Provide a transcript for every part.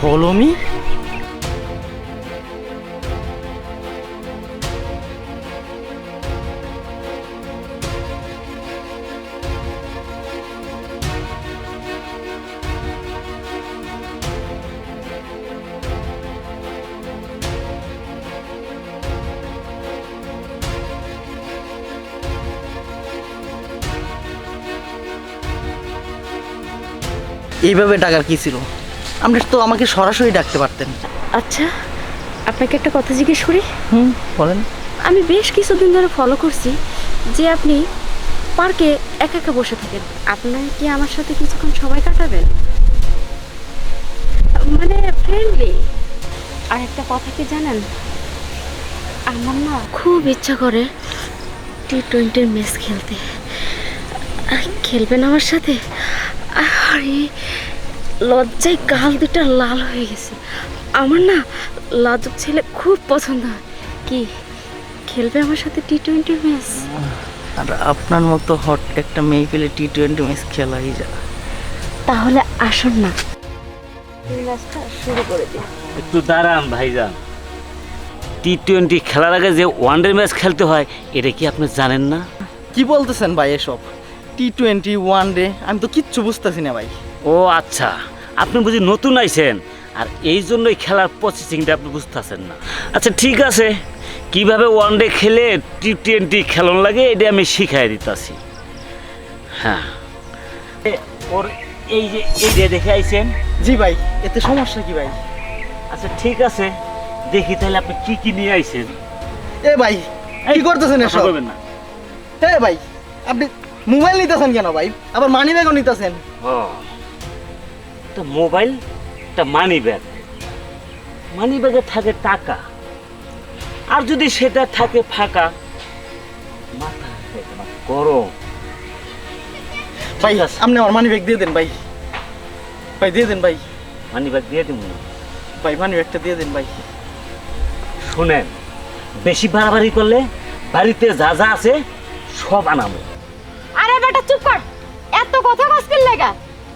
Follow me? এইভাবে ডাকার কি ছিল? আপনি তো আমাকে সরাসরি ডাকতে পারতেন। আচ্ছা, আপনাকে একটা কথা জিজ্ঞেস করি। বলেন। আমি বেশ কিছুদিন ধরে ফলো করছি যে আপনি পার্কে একা একা বসে থাকেন। আপনার কি আমার সাথে কিছুক্ষণ সময় কাটাবেন? মানে ফ্রেন্ডলি। আর একটা কথা কি জানেন, আমার না খুব ইচ্ছা করে টি-20 ম্যাচ খেলতে। খেলবেন আমার সাথে? আরে লজ্জায় গাল দুটা লাল হয়ে গেছে। আমার না লাজুক ছেলে খুব পছন্দ হয়। কি খেলবে আমার সাথে টি-20 ম্যাচ? আর আপনার মতো হট একটা মেয়ে পেলে টি-20 ম্যাচ খেলাই যায়। তাহলে আসুন না, ম্যাচটা শুরু করে দিন। একটু দাঁড়ান ভাইজান, টি-20 খেলার আগে যে ওয়ানডে ম্যাচ খেলতে হয় এটা কি আপনি জানেন না? কি বলতেছেন ভাই এসব? টি-20 ওয়ানডে আমি তো কিচ্ছু বুঝতেছি না ভাই। ও আচ্ছা, আপনি বুঝি নতুন আইছেন আর এই জন্যই খেলার প্রসেসিংটা আপনি বুঝতেছেন না। আচ্ছা ঠিক আছে, কিভাবে ওয়ানডে খেলে টি-20 খেলন লাগে এটা আমি শিখাই দিতেছি। হ্যাঁ, ওর এই যে দেখে আইছেন। জি ভাই, এতে সমস্যা কি ভাই? আচ্ছা ঠিক আছে, দেখি তাহলে আপনি কি কি নিয়ে আইছেন। এ ভাই কি করতেছেন এসব? কথা বলবেন না। হে ভাই, আপনি মোবাইল নিতেছেন কেন ভাই? আবার মানি ব্যাগও নিতেছেন। ও তো মোবাইল, একটা মানি ব্যাগ, মানি ব্যাগে থাকে টাকা, আর যদি সেটা থাকে ফাঁকা, মাথা একেবারে গরম। ভাই আপনি আমার মানি ব্যাগ দিয়ে দেন ভাই। ভাই দিয়ে দেন ভাই। মানি ব্যাগ দিয়ে দিব। ভাই মানি ব্যাগটা দিয়ে দেন ভাই। শুনেন, বেশি বাড়াবাড়ি করলে বাড়িতে যা যা আছে সব আনাবো। আরে বেটা চুপ কর, এত কথা কসকিল লাগা।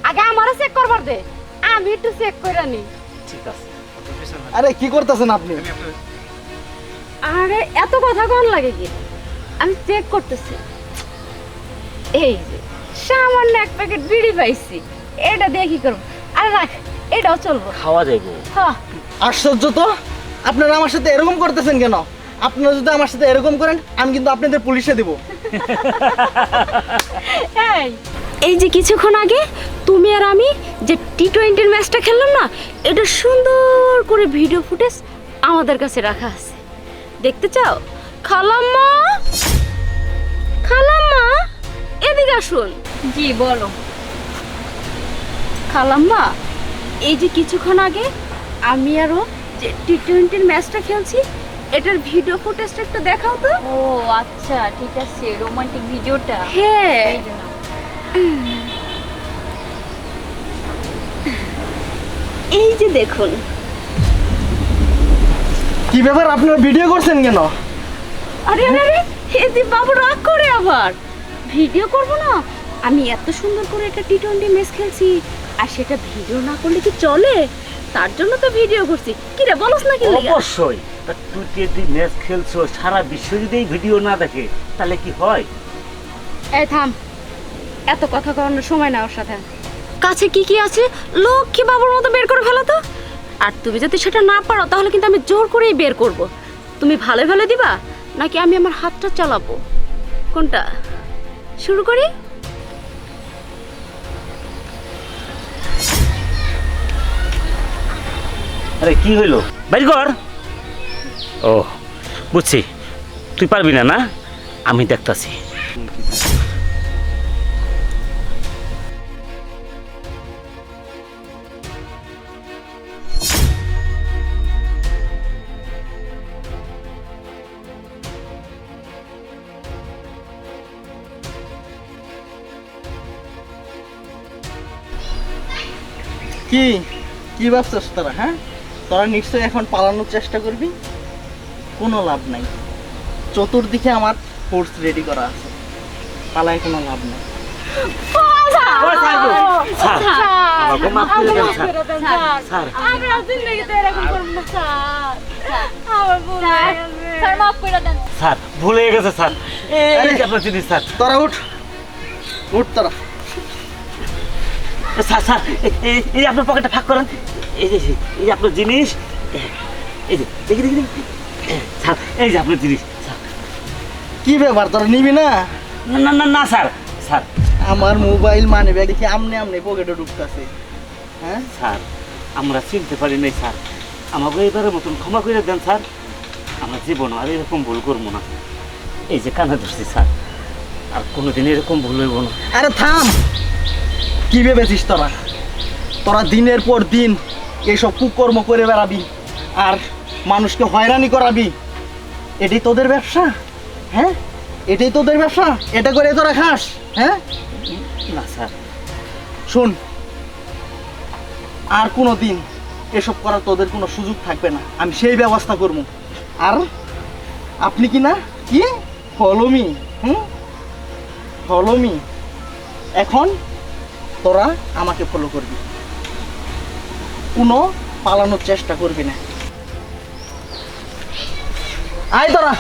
আগে আমারে চেক করবার দে, আমি একটু চেক করে নি। ঠিক আছে। আরে কি করতেছেন আপনি? আরে এত কথা কোন লাগে কি? আমি চেক করতেছি। এই যে সামান্য এক প্যাকেট বিড়ি পাইছি, এটা দিয়ে কি করব? আরে রাখ, এটাও চলবো। খাওয়া যাইবো। হ্যাঁ, আশ্চর্য তো, আপনারা আমার সাথে এরকম করতেছেন কেন? আপনারা যদি আমার সাথে এরকম করেন আমি কিন্তু আপনাদের পুলিশে দেব। এই যে কিছুক্ষণ আগে তুমি আর আমি যে টি-20 ম্যাচটা খেললাম না, এটা সুন্দর করে ভিডিও ফুটেজ আমাদের কাছে রাখা আছে। দেখতে চাও? খালাম্মা, খালাম্মা এদিকে আসুন। জি বলো। খালাম্মা, এই যে কিছুক্ষণ আগে আমি আরও যে টি-20 ম্যাচটা খেলছি, এটার ভিডিও ফুটেজটা একটু দেখাও তো। ও আচ্ছা ঠিক আছে, রোমান্টিক ভিডিওটা। হ্যাঁ, এই যে দেখুন। কি ব্যাপার, আপনারা ভিডিও করছেন কেন? আরে আরে আরে, এদি বাবু রাগ করে আবার। ভিডিও করব না? আমি এত সুন্দর করে একটা টি-20 ম্যাচ খেলছি, আর সেটা ভিডিও না করলে কি চলে? তার জন্য তো ভিডিও করছি। কি রে বলছ না কি লাগা? অবশ্যই, তুই যে ম্যাচ খেলছো সারা বিশ্ব যদি এই ভিডিও না দেখে তাহলে কি হয়? এই থাম, এত কথা করানোর সময় না ওর সাথে। কাছে কি কি আছে লক্ষ্মী বাবুর মতো বের করে ফেলো তো। আর তুমি যদি সেটা না পারো তাহলে কিন্তু আমি জোর করেই বের করব। তুমি ভালো ভালো দিবা নাকি আমি আমার হাতটা চালাবো? কোনটা শুরু করি? আরে কি হইলো, বাইর কর। ও বুঝছি, তুই পারবি না, না আমি দেখতাছি। কি কি ভাবছস তোরা? হ্যাঁ, তোরা নিশ্চয়ই এখন পালানোর চেষ্টা করবি। কোনো লাভ নাই, চতুর্দিকে আমার ফোর্স রেডি করা আছে, পালায় কোনো লাভ নাই। আমার আমাকে মাফ করে দেন স্যার স্যার আমরা জিন্দগিতে এরকম করব না স্যার আমার ভুল হয়ে গেছে। স্যার মাফ করে দেন। স্যার ভুল হয়ে গেছে স্যার এই যে আপনার জিনিস স্যার তোরা উঠ তোরা। স্যার স্যার এই যে আপনার পকেটটা ফাঁক করেন এই যে এই যে আপনার জিনিস এই যে দেখি দেখি দেখি। স্যার এই যে আপনার জিনিস স্যার কি ব্যাপার তোরা নিবি না? না না না না স্যার স্যার আমার মোবাইল মানি ব্যাগ দেখি আমনে পকেটে ঢুকতেছে। হ্যাঁ স্যার আমরা চিনতে পারি নাই স্যার আমাকে এবারের মতন ক্ষমা করে দেন স্যার আমরা জীবন আর এরকম ভুল করবো না এই যে কানা ধরছি স্যার আর কোনোদিন এরকম ভুল হইব না আরে থাম, কি ভেবেছিস তোরা? তোরা দিনের পর দিন এইসব কুকর্ম করে বেড়াবি আর মানুষকে হয়রানি করাবি, এটাই তোদের ব্যবসা? হ্যাঁ এটাই তোদের ব্যবসা? এটা করে তোরা খাস? হ্যাঁ না স্যার শোন, আর কোনো দিন এসব করার তোদের কোনো সুযোগ থাকবে না, আমি সেই ব্যবস্থা করবো। আর আপনি কি না কি ফলোমি, ফলোমি, এখন তোরা আমাকে ফলো করবি, কোনো পালানোর চেষ্টা করবি না। আয় তোরা।